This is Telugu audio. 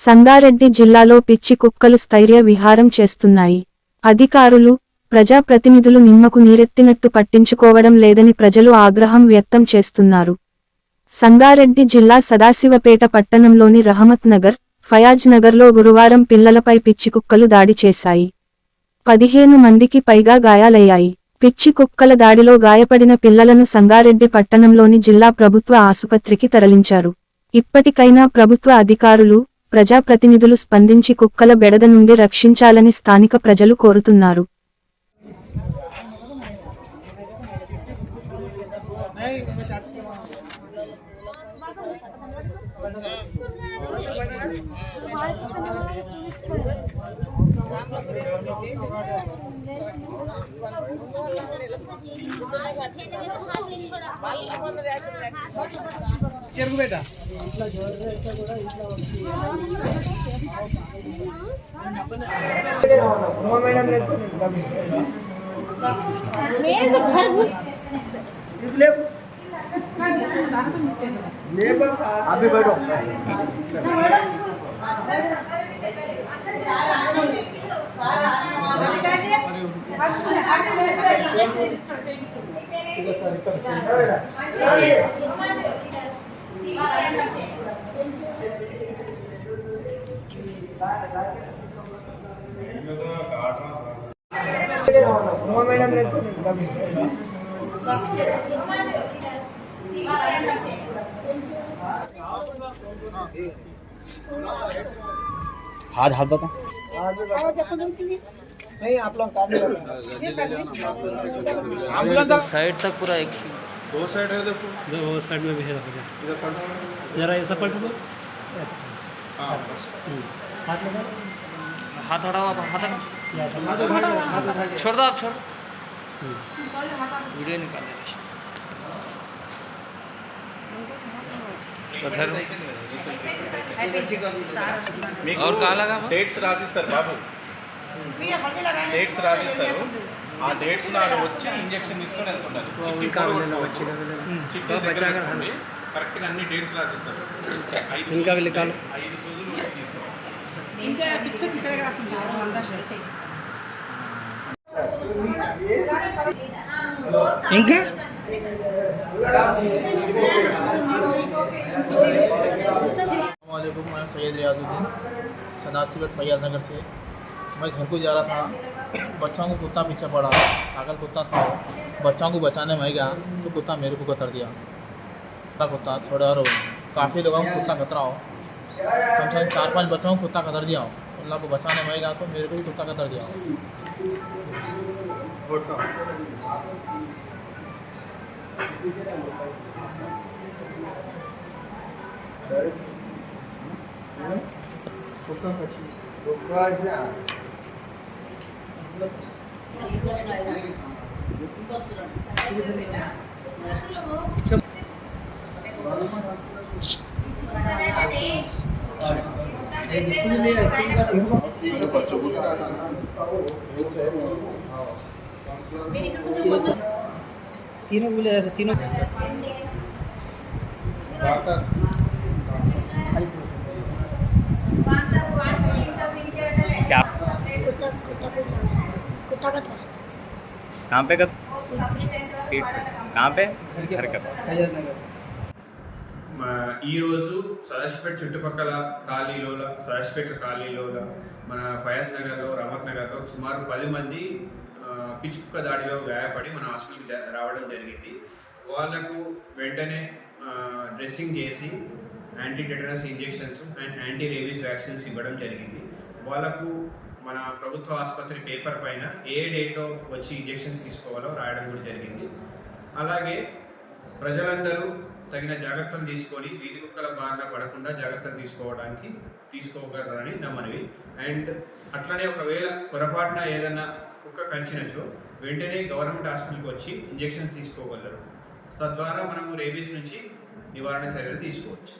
సంగారెడ్డి జిల్లాలో పిచ్చి కుక్కలు స్థైర్య విహారం చేస్తున్నాయి. అధికారులు, ప్రజాప్రతినిధులు నిమ్మకు నీరెత్తినట్టు పట్టించుకోవడం లేదని ప్రజలు ఆగ్రహం వ్యక్తం చేస్తున్నారు. సంగారెడ్డి జిల్లా సదాశివపేట పట్టణంలోని రహమత్ నగర్, ఫయాజ్ నగర్లో గురువారం పిల్లలపై పిచ్చి కుక్కలు దాడి చేశాయి. 15 మందికి పైగా గాయాలయ్యాయి. పిచ్చి కుక్కల దాడిలో గాయపడిన పిల్లలను సంగారెడ్డి పట్టణంలోని జిల్లా ప్రభుత్వ ఆసుపత్రికి తరలించారు. ఇప్పటికైనా ప్రభుత్వ అధికారులు, ప్రజాప్రతినిధులు స్పందించి కుక్కల బెడద నుండి రక్షించాలని స్థానిక ప్రజలు కోరుతున్నారు. अभी बैठो मैडम हाथ हाथ बता नहीं आप लोग साइड तक पूरा एक दो साइड है देखो वो साइड में भी है जरा ऐसा पलट दो हाथ लगा हाथ हटाओ आप हाथ छोड़ दो आप छोड़ वीडियो निकाल दे और कहाँ लगा డేట్స్ రాసిస్తారు బాబు డేట్స్ రాసిస్తారు ఆ డేట్స్ నాడు వచ్చి ఇంజెక్షన్ తీసుకొని వెళ్తుండాలి చిట్టి కరెక్ట్ గా అన్ని డేట్స్ రాసిస్తారు ఇంకా వెళ్ళాలి 5 సూదులు తీసుకోవాలి ఇంకా పిక్చర్ ఇక్కడ రాసింది అందరూ ఇంకా वालेकुम, मैं सैयद रियाजुद्दीन सदाशिवपेट फयाज नगर से। मैं घर को जा रहा था, बच्चों को कुत्ता पीछे पड़ा, अगर कुत्ता था बच्चों को बचाने में गया तो कुत्ता मेरे को कतर दिया। कुत्ता छोड़ा और काफ़ी लोगों को कुत्ता कतरा हो, कम से कम 4-5 बच्चों को कुत्ता कतर दिया हो। अल्लाह को बचाने में गया तो मेरे को भी कुत्ता कतर दिया हो। तीनों बोले ऐसे तीनों क्या कुत्ता का था कहाँ पे कहाँ पे घर का ఈరోజు సదాశివపేట చుట్టుపక్కల ఖాళీలో సదాశివపేట ఖాళీలో మన ఫయాజ్ నగర్లో రహమత్ నగర్లో సుమారు 10 మంది పిచ్చి కుక్క దాడిలో గాయపడి మన హాస్పిటల్కి రావడం జరిగింది. వాళ్ళకు వెంటనే డ్రెస్సింగ్ చేసి anti tetanus injections and anti rabies vaccines ఇవ్వడం జరిగింది. వాళ్ళకు మన ప్రభుత్వ ఆసుపత్రి పేపర్ పైన ఏ డేట్లో వచ్చి ఇంజెక్షన్స్ తీసుకోవాలో రాయడం కూడా జరిగింది. అలాగే ప్రజలందరూ తగిన జాగ్రత్తలు తీసుకొని వీధి కుక్కల బారిన పడకుండా జాగ్రత్తలు తీసుకోగలరని నా మనవి. అండ్ అట్లనే ఒకవేళ పొరపాటున ఏదైనా కుక్క కరిచినచో వెంటనే గవర్నమెంట్ హాస్పిటల్కి వచ్చి ఇంజెక్షన్స్ తీసుకోగలరు. తద్వారా మనము రేబీస్ నుంచి నివారణ చర్యలు తీసుకోవచ్చు.